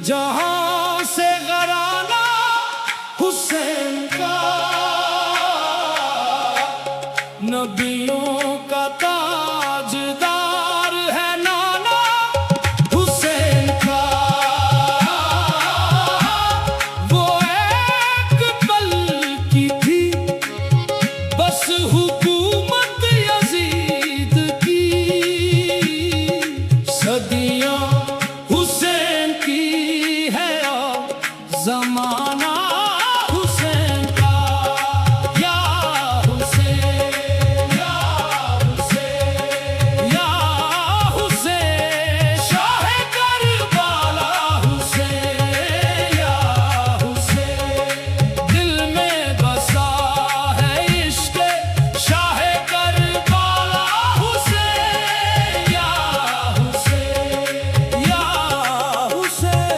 जहां से घराना हुसैन का, नबियों का ताजदार है नाना हुसैन का। वो एक पल की थी बस हुकूमत यजीद की, सदियां हुसैन की ज़माना हुसैन का। या हुसैन या हुसैन या हुसैन, शाह करबला हुसैन या हुसैन, दिल में बसा है इश्क़ शाह करबला हुसैन या हुसैन या हुसैन।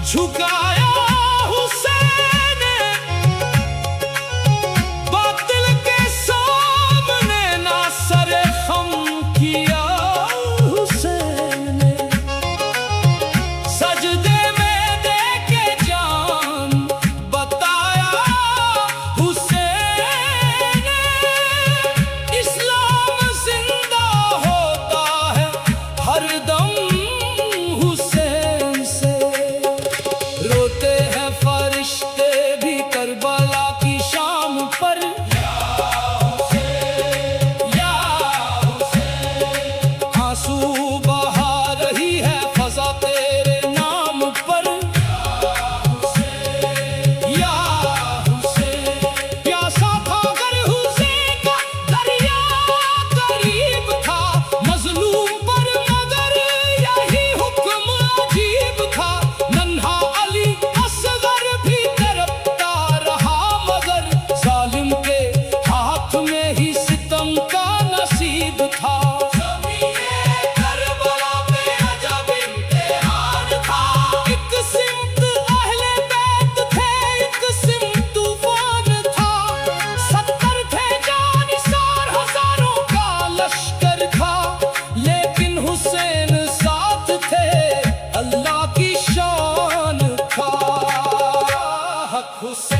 झुकाया हुसैन बातिल के सामने ना सरे खम किया हुसैन ने, सजदे में दे के जान बताया हुसैन ने। इस्लाम जिंदा होता है हर दम हुसैन से, रोते हैं फरिश्ते भी करबला की शाम पर। या हुसैन या हुसैन, आंसू बहा रही है फज़ा तेरे नाम पर। या हुसैन या हुसैन, प्यासा था गर हुसैन का दरिया करीब था, मज़लूम पर मगर यही हुक्म अजीब था। नन्हा था करबला पे अजब इम्तिहान था, एक सिमत अहले बैत थे, एक सिमत तूफान था, 70 थे जानिसार, हजारों का लश्कर था, लेकिन हुसैन साथ थे, अल्लाह की शान था। हक हुसैन।